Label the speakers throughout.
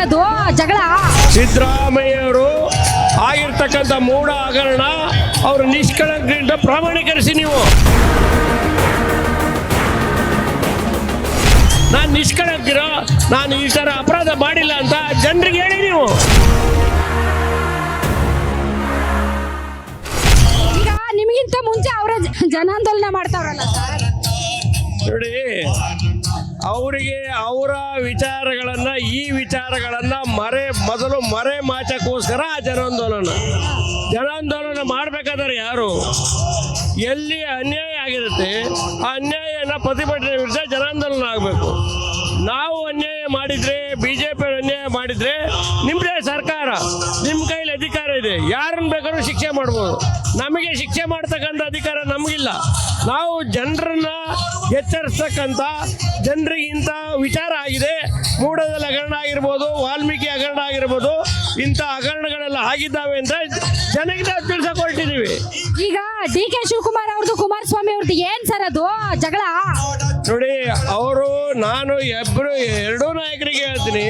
Speaker 1: ಅದು ಜಗಳ?
Speaker 2: ಸಿದ್ದರಾಮಯ್ಯವರು ಆಗಿರ್ತಕ್ಕಂಥ ಮೂಢ ಹಗರಣ ಅವರು ನಿಷ್ಕಳಂಕದಿಂದ ಪ್ರಾಮಾಣೀಕರಿಸಿ. ನೀವು ನಾನು ನಿಷ್ಕಳಂಕಿರೋ, ನಾನು ಈ ಥರ ಅಪರಾಧ ಮಾಡಿಲ್ಲ ಅಂತ ಜನರಿಗೆ ಹೇಳಿ. ನೀವು
Speaker 1: ಈಗ ನಿಮಗಿಂತ ಮುಂಚೆ ಅವರ ಜನಾಂದೋಲನ ಮಾಡ್ತಾವ್ರಲ್ಲ ಸರ್,
Speaker 2: ನೋಡಿ, ಅವರಿಗೆ ಅವರ ವಿಚಾರಗಳನ್ನು ಈ ವಿಚಾರಗಳನ್ನು ಮೊದಲು ಮರೆ ಮಾಚಕ್ಕೋಸ್ಕರ ಆ ಜನಾಂದೋಲನ ಮಾಡಬೇಕಾದ್ರೆ ಯಾರು ಎಲ್ಲಿ ಅನ್ಯಾಯ ಆಗಿರುತ್ತೆ ಆ ಅನ್ಯಾಯನ ಪ್ರತಿಭಟನೆ ವಿರುದ್ಧ ಜನಾಂದೋಲನ ಆಗಬೇಕು. ನಾವು ಅನ್ಯಾಯ ಮಾಡಿದರೆ, BJP ಅನ್ಯಾಯ ಮಾಡಿದರೆ ನಿಮ್ಮದೇ ಸರ್ಕಾರ, ನಿಮ್ಮ ಕೈಲಿ ಅಧಿಕಾರ ಇದೆ, ಯಾರನ್ನು ಬೇಕಾದ್ರೂ ಶಿಕ್ಷೆ ಮಾಡ್ಬೋದು. ನಮಗೆ ಶಿಕ್ಷೆ ಮಾಡ್ತಕ್ಕಂಥ ಅಧಿಕಾರ ನಮಗಿಲ್ಲ. ನಾವು ಜನರನ್ನ ಎಚ್ಚರಿಸ್ತಕ್ಕಂಥ, ಜನರಿಗೆ ಇಂಥ ವಿಚಾರ ಆಗಿದೆ, ಮೂಡದಲ್ಲಿ ಹಗರಣ ಆಗಿರ್ಬೋದು, ವಾಲ್ಮೀಕಿ ಹಗರಣ ಆಗಿರ್ಬೋದು, ಇಂಥ ಹಗರಣಗಳೆಲ್ಲ ಆಗಿದ್ದಾವೆ ಅಂತ ಜನಕ್ಕೆ ನಾವು ತಿಳ್ಸಕ್ಕೆ ಹೊರಟಿದ್ದೀವಿ.
Speaker 1: ಈಗ DK ಶಿವಕುಮಾರ್ ಅವ್ರದ್ದು ಕುಮಾರಸ್ವಾಮಿ ಅವ್ರದ್ದು ಏನ್ ಸರ್ ಅದು ಜಗಳ?
Speaker 2: ನೋಡಿ, ಅವರು ನಾನು ಎರಡೂ ನಾಯಕರಿಗೆ ಹೇಳ್ತೀನಿ,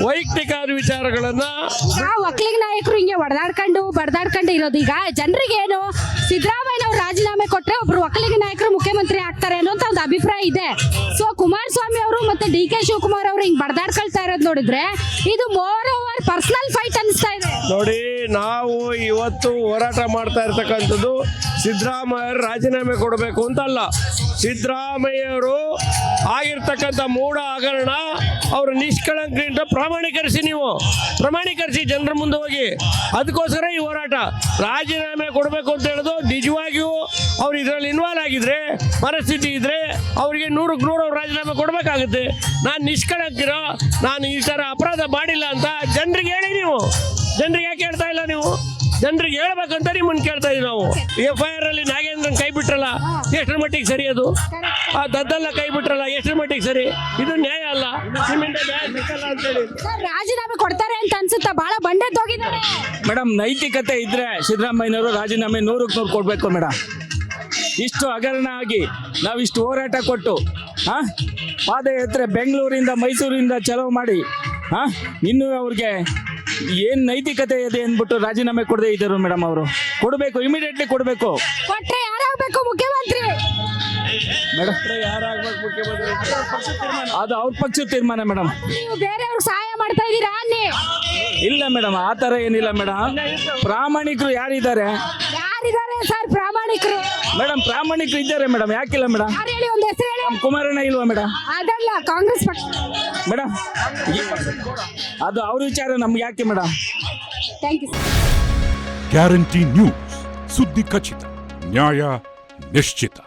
Speaker 2: ವೈಯಕ್ತಿಕ ವಿಚಾರಗಳನ್ನ
Speaker 1: ಒಕ್ಕಲಿಗ ನಾಯಕರು ಹಿಂಗೆ ಬಡದಾಡ್ಕೊಂಡು ಇರೋದು. ಈಗ ಜನರಿಗೆ ಏನು, ಸಿದ್ದರಾಮಯ್ಯ ಅವ್ರು ರಾಜೀನಾಮೆ ಕೊಟ್ರೆ ಒಬ್ರು ಒಕ್ಕಲಿಗ ನಾಯಕರು ಮುಖ್ಯಮಂತ್ರಿ ಆಗ್ತಾರೆ ಅನ್ನೋಂತ ಒಂದು ಅಭಿಪ್ರಾಯ ಇದೆ. ಸೊ ಕುಮಾರಸ್ವಾಮಿ ಅವರು ಮತ್ತೆ DK ಶಿವಕುಮಾರ್ ಅವರು ಹಿಂಗ್ ಬಡದಾಡ್ಕೊಳ್ತಾ ಇರೋದು ನೋಡಿದ್ರೆ ಇದು ಮೋರ್ ಓವರ್ ಪರ್ಸನಲ್ ಫೈಟ್ ಅನಿಸ್ತಾ ಇದೆ.
Speaker 2: ನೋಡಿ, ನಾವು ಇವತ್ತು ಹೋರಾಟ ಮಾಡ್ತಾ ಇರ್ತಕ್ಕಂಥದ್ದು ಸಿದ್ದರಾಮಯ್ಯ ರಾಜೀನಾಮೆ ಕೊಡಬೇಕು ಅಂತಲ್ಲ. ಸಿದ್ದರಾಮಯ್ಯವರು ಆಗಿರ್ತಕ್ಕಂಥ ಮೂಢ ಹಗರಣ ಅವರು ನಿಷ್ಕಳಂಕದಿಂದ ಪ್ರಾಮಾಣೀಕರಿಸಿ. ನೀವು ಪ್ರಾಮಾಣೀಕರಿಸಿ ಜನರ ಮುಂದೆ ಹೋಗಿ. ಅದಕ್ಕೋಸ್ಕರ ಈ ಹೋರಾಟ. ರಾಜೀನಾಮೆ ಕೊಡಬೇಕು ಅಂತ ಹೇಳೋದು ನಿಜವಾಗಿಯೂ ಅವ್ರು ಇದರಲ್ಲಿ ಇನ್ವಾಲ್ವ್ ಆಗಿದ್ರೆ, ಪರಿಸ್ಥಿತಿ ಇದ್ರೆ ಅವರಿಗೆ 100ಕ್ಕೆ 100 ಅವ್ರು ರಾಜೀನಾಮೆ ಕೊಡಬೇಕಾಗುತ್ತೆ. ನಾನು ನಿಷ್ಕಳಂಕಿರೋ, ನಾನು ಈ ಥರ ಅಪರಾಧ ಮಾಡಿಲ್ಲ ಅಂತ ಜನರಿಗೆ ಹೇಳಿ. ನೀವು ಜನರಿಗೆ ಯಾಕೆ ಹೇಳ್ತಾ ಇಲ್ಲ? ನೀವು ಜನರಿಗೆ ಹೇಳ್ಬೇಕಂತ ನಿಮ್ಮನ್ನು ಕೇಳ್ತಾ ಇದ್ದೀವಿ ನಾವು. FIR ಅಲ್ಲಿ ನಾಗೇಂದ್ರನ್ ಕೈ ಬಿಟ್ರಲ್ಲ, ಎಷ್ಟರ ಮಟ್ಟಿಗೆ ಸರಿ? ಅದು ಆ ದದ್ದಲ್ಲ ಕೈ ಬಿಟ್ರಲ್ಲ, ಎಷ್ಟರ ಮಟ್ಟಿಗೆ ಸರಿ? ಇದು ನ್ಯಾಯ ಅಲ್ಲ. ನಿಮ್ಮಿಂದ ನ್ಯಾಯ ಸಿಕ್ಕಲ್ಲ ಅಂತೇಳಿ
Speaker 1: ರಾಜೀನಾಮೆ ಕೊಡ್ತಾರೆ ಅಂತ ಅನ್ಸುತ್ತಾ? ಬಹಳ ಬಂಡೆದ್ದೋಗಿದ್ದಾರೆ
Speaker 3: ಮೇಡಮ್. ನೈತಿಕತೆ ಇದ್ರೆ ಸಿದ್ದರಾಮಯ್ಯನವರು ರಾಜೀನಾಮೆ 100ಕ್ಕೆ 100 ಕೊಡ್ಬೇಕು ಮೇಡಮ್. ಇಷ್ಟು ಹಗರಣ ಆಗಿ ನಾವಿಷ್ಟು ಹೋರಾಟ ಕೊಟ್ಟು ಪಾದಯಾತ್ರೆ ಬೆಂಗಳೂರಿಂದ ಮೈಸೂರಿಂದ ಚಲೋ ಮಾಡಿ ಇನ್ನು ಅವ್ರಿಗೆ ಏನ್ ನೈತಿಕತೆ ಇದೆ ಅಂದ್ಬಿಟ್ಟು ರಾಜೀನಾಮೆ ಕೊಡದೇ ಇದ್ದರು ಮೇಡಮ್. ಅವರು ಕೊಡಬೇಕು, ಇಮಿಡಿಯೇಟ್ಲಿ ಕೊಡಬೇಕು.
Speaker 1: ಕೊಟ್ರೆ ಯಾರಾಗಬೇಕು ಮುಖ್ಯಮಂತ್ರಿ?
Speaker 3: ಮೇಡಮ್, ಯಾರಾಗಬೇಕು ಮುಖ್ಯಮಂತ್ರಿ ಅದು ಅವ್ರ ಪಕ್ಷದ ತೀರ್ಮಾನ ಮೇಡಮ್.
Speaker 1: ನೀವು ಬೇರೆಯವ್ರಿಗೆ ಸಹಾಯ ಮಾಡ್ತಾ ಇದ್ದೀರಾ?
Speaker 3: ಇಲ್ಲ ಮೇಡಮ್, ಆ ಥರ ಏನಿಲ್ಲ ಮೇಡಮ್. ಪ್ರಾಮಾಣಿಕರು ಯಾರಿದ್ದಾರೆ
Speaker 1: ಸರ್? ಪ್ರಾಮಾಣಿಕರು
Speaker 3: ಮೇಡಮ್, ಪ್ರಾಮಾಣಿಕರು ಇದ್ದಾರೆ ಮೇಡಮ್. ಯಾಕಿಲ್ಲ ಮೇಡಮ್?
Speaker 1: ಹೇಳಿ, ಒಂದು ಹೆಸರು ಹೇಳಿ.
Speaker 3: ಕುಮಾರಣ್ಣ ಇಲ್ವಾ ಮೇಡಮ್?
Speaker 1: ಅದಲ್ಲ, ಕಾಂಗ್ರೆಸ್ ಪಕ್ಷ
Speaker 3: ಮೇಡಮ್. ಅದು ಅವ್ರ ವಿಚಾರ, ನಮ್ಗೆ ಯಾಕೆ madam?
Speaker 1: Thank you.
Speaker 4: Guarantee news, ಸುದ್ದಿ ಖಚಿತ, ನ್ಯಾಯ ನಿಶ್ಚಿತ.